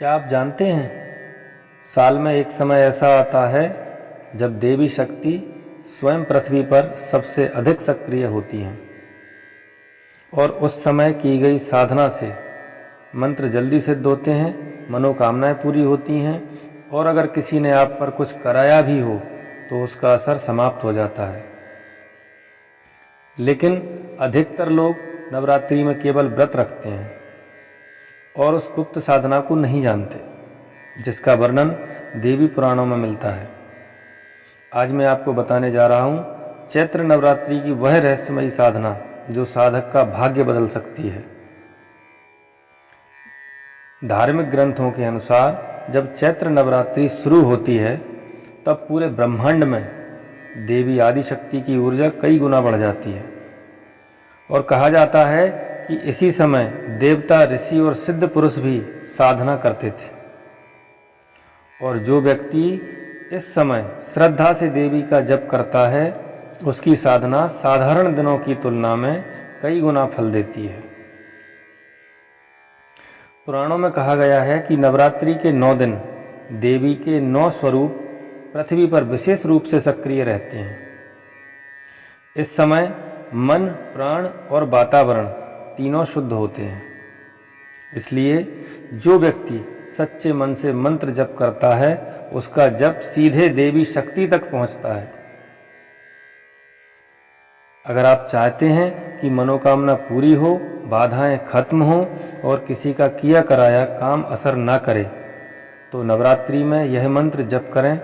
क्या आप जानते हैं, साल में एक समय ऐसा आता है जब देवी शक्ति स्वयं पृथ्वी पर सबसे अधिक सक्रिय होती हैं और उस समय की गई साधना से मंत्र जल्दी सिद्ध होते हैं, मनोकामनाएं पूरी होती हैं और अगर किसी ने आप पर कुछ कराया भी हो तो उसका असर समाप्त हो जाता है। लेकिन अधिकतर लोग नवरात्रि में केवल व्रत रखते हैं और उस गुप्त साधना को नहीं जानते जिसका वर्णन देवी पुराणों में मिलता है। आज मैं आपको बताने जा रहा हूँ चैत्र नवरात्रि की वह रहस्यमयी साधना जो साधक का भाग्य बदल सकती है। धार्मिक ग्रंथों के अनुसार जब चैत्र नवरात्रि शुरू होती है तब पूरे ब्रह्मांड में देवी आदिशक्ति की ऊर्जा कई गुना बढ़ जाती है और कहा जाता है कि इसी समय देवता, ऋषि और सिद्ध पुरुष भी साधना करते थे और जो व्यक्ति इस समय श्रद्धा से देवी का जप करता है उसकी साधना साधारण दिनों की तुलना में कई गुना फल देती है। पुराणों में कहा गया है कि नवरात्रि के 9 दिन देवी के 9 स्वरूप पृथ्वी पर विशेष रूप से सक्रिय रहते हैं। इस समय मन, प्राण और वातावरण तीनों शुद्ध होते हैं। इसलिए जो व्यक्ति सच्चे मन से मंत्र जप करता है उसका जप सीधे देवी शक्ति तक पहुंचता है। अगर आप चाहते हैं कि मनोकामना पूरी हो, बाधाएं खत्म हो और किसी का किया कराया काम असर ना करे तो नवरात्रि में यह मंत्र जप करें।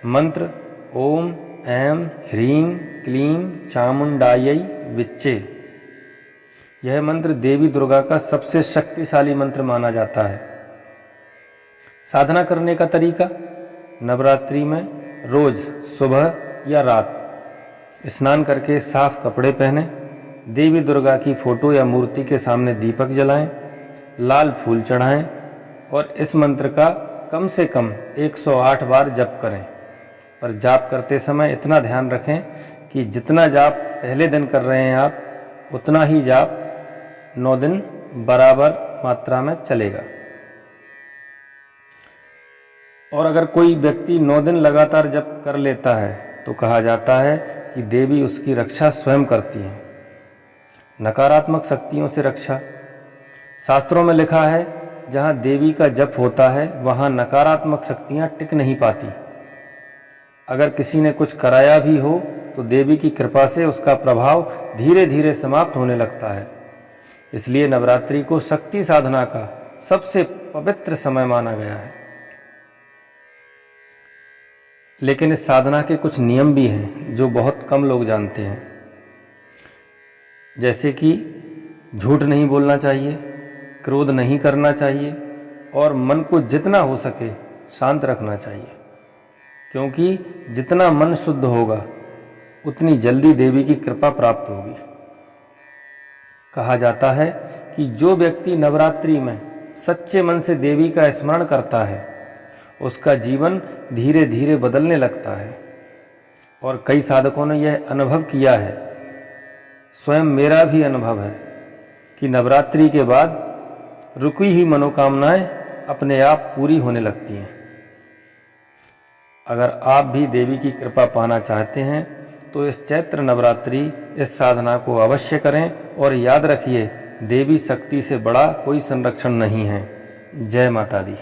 मंत्र ओम ऐं ह्रीं क्लीं चामुंडायै विच्चे। यह मंत्र देवी दुर्गा का सबसे शक्तिशाली मंत्र माना जाता है। साधना करने का तरीका, नवरात्रि में रोज सुबह या रात स्नान करके साफ कपड़े पहने, देवी दुर्गा की फोटो या मूर्ति के सामने दीपक जलाएं, लाल फूल चढ़ाएं और इस मंत्र का कम से कम 108 बार जप करें। पर जाप करते समय इतना ध्यान रखें कि जितना जाप पहले दिन कर रहे हैं आप उतना ही जाप 9 दिन बराबर मात्रा में चलेगा। और अगर कोई व्यक्ति 9 दिन लगातार जप कर लेता है तो कहा जाता है कि देवी उसकी रक्षा स्वयं करती हैं। नकारात्मक शक्तियों से रक्षा, शास्त्रों में लिखा है जहाँ देवी का जप होता है वहाँ नकारात्मक शक्तियाँ टिक नहीं पाती। अगर किसी ने कुछ कराया भी हो तो देवी की कृपा से उसका प्रभाव धीरे धीरे समाप्त होने लगता है। इसलिए नवरात्रि को शक्ति साधना का सबसे पवित्र समय माना गया है। लेकिन इस साधना के कुछ नियम भी हैं जो बहुत कम लोग जानते हैं, जैसे कि झूठ नहीं बोलना चाहिए, क्रोध नहीं करना चाहिए और मन को जितना हो सके शांत रखना चाहिए, क्योंकि जितना मन शुद्ध होगा उतनी जल्दी देवी की कृपा प्राप्त होगी। कहा जाता है कि जो व्यक्ति नवरात्रि में सच्चे मन से देवी का स्मरण करता है उसका जीवन धीरे धीरे बदलने लगता है और कई साधकों ने यह अनुभव किया है। स्वयं मेरा भी अनुभव है कि नवरात्रि के बाद रुकी हुई मनोकामनाएं अपने आप पूरी होने लगती हैं। अगर आप भी देवी की कृपा पाना चाहते हैं तो इस चैत्र नवरात्रि इस साधना को अवश्य करें और याद रखिए, देवी शक्ति से बड़ा कोई संरक्षण नहीं है। जय माता दी।